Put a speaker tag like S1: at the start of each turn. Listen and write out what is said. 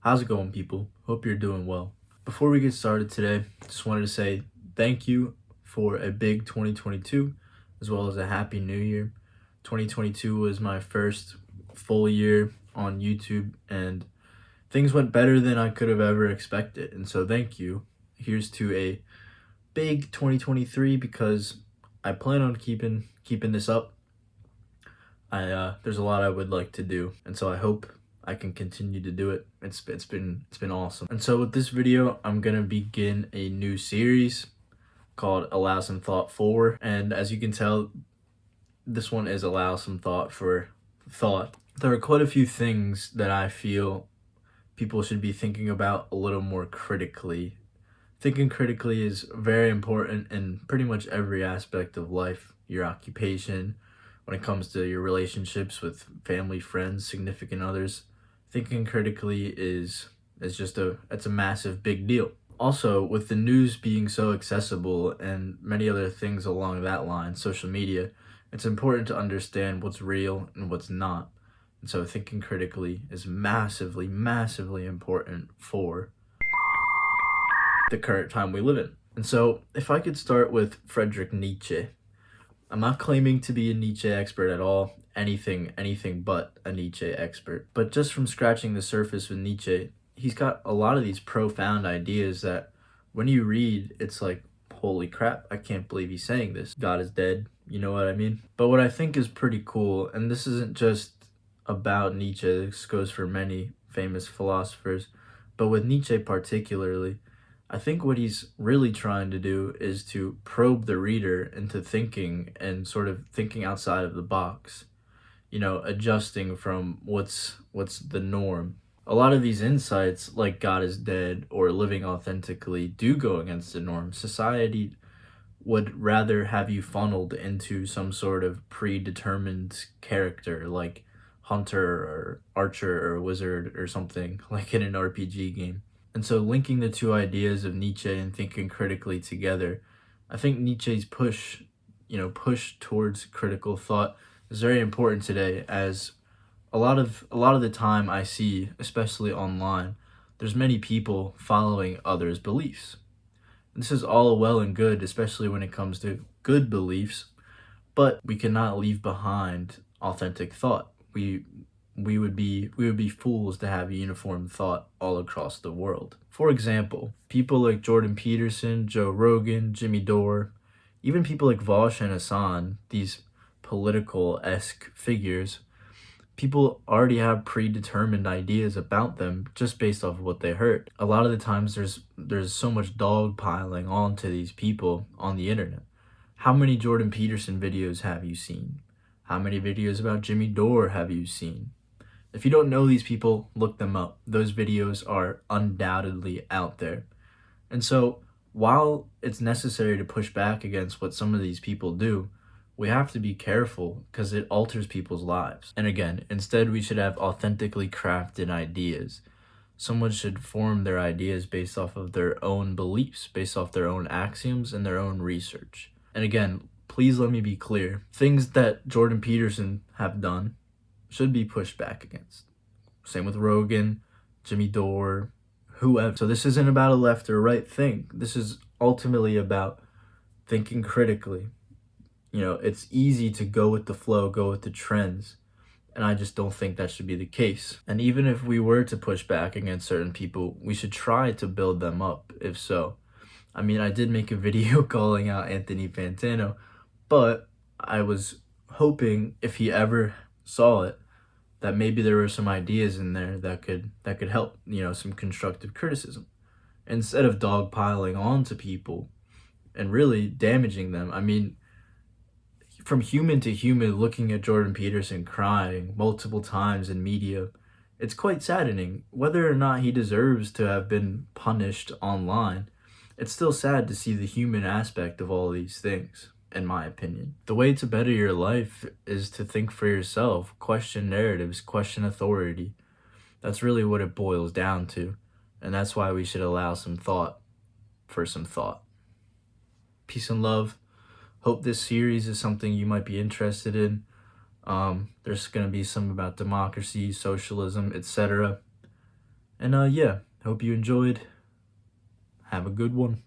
S1: How's it going, people? Hope you're doing well. Before we get started today, just wanted to say thank you for a big 2022 as well as a happy new year. 2022 was my first full year on YouTube and things went better than I could have ever expected. And so thank you. Here's to a big 2023 because I plan on keeping this up. There's a lot I would like to do, and so I hope I can continue to do it. It's been awesome. And so with this video, I'm gonna begin a new series called Allow Some Thought For, and as you can tell, this one is Allow Some Thought for Thought. There are quite a few things that I feel people should be thinking about a little more critically. Thinking critically is very important in pretty much every aspect of life. Your occupation, when it comes to your relationships with family, friends, significant others, thinking critically is it's a massive big deal. Also, with the news being so accessible and many other things along that line, social media, it's important to understand what's real and what's not. And so thinking critically is massively, massively important for the current time we live in. And so if I could start with Friedrich Nietzsche. I'm not claiming to be a Nietzsche expert at all, anything but a Nietzsche expert. But just from scratching the surface with Nietzsche, he's got a lot of these profound ideas that when you read, it's like, holy crap, I can't believe he's saying this. God is dead, you know what I mean? But what I think is pretty cool, and this isn't just about Nietzsche, this goes for many famous philosophers, but with Nietzsche particularly, I think what he's really trying to do is to probe the reader into thinking and sort of thinking outside of the box, adjusting from what's the norm. A lot of these insights, like God is dead or living authentically, do go against the norm. Society would rather have you funneled into some sort of predetermined character like hunter or archer or wizard or something like in an RPG game. And so linking the two ideas of Nietzsche and thinking critically together, I think Nietzsche's push towards critical thought is very important today, as a lot of the time I see, especially online, there's many people following others' beliefs. This is all well and good, especially when it comes to good beliefs, but we cannot leave behind authentic thought. We would be fools to have uniform thought all across the world. For example, people like Jordan Peterson, Joe Rogan, Jimmy Dore, even people like Vaush and Hasan, these political-esque figures, people already have predetermined ideas about them just based off of what they heard. A lot of the times there's so much dogpiling onto these people on the internet. How many Jordan Peterson videos have you seen? How many videos about Jimmy Dore have you seen? If you don't know these people, look them up. Those videos are undoubtedly out there. And so, while it's necessary to push back against what some of these people do, we have to be careful because it alters people's lives. And again, instead we should have authentically crafted ideas. Someone should form their ideas based off of their own beliefs, based off their own axioms and their own research. And again, please let me be clear. Things that Jordan Peterson have done should be pushed back against. Same with Rogan, Jimmy Dore, whoever. So this isn't about a left or right thing. This is ultimately about thinking critically. It's easy to go with the flow, go with the trends, and I just don't think that should be the case. And even if we were to push back against certain people, we should try to build them up, if so. I mean, I did make a video calling out Anthony Fantano, but I was hoping if he ever saw it, that maybe there were some ideas in there that could help, some constructive criticism. Instead of dogpiling onto people and really damaging them. I mean, from human to human, looking at Jordan Peterson crying multiple times in media, it's quite saddening. Whether or not he deserves to have been punished online, it's still sad to see the human aspect of all these things. In my opinion, the way to better your life is to think for yourself, question narratives, question authority. That's really what it boils down to, and that's why we should allow some thought for some thought. Peace and love. Hope this series is something you might be interested in. There's going to be some about democracy, socialism, etc. And yeah, hope you enjoyed. Have a good one.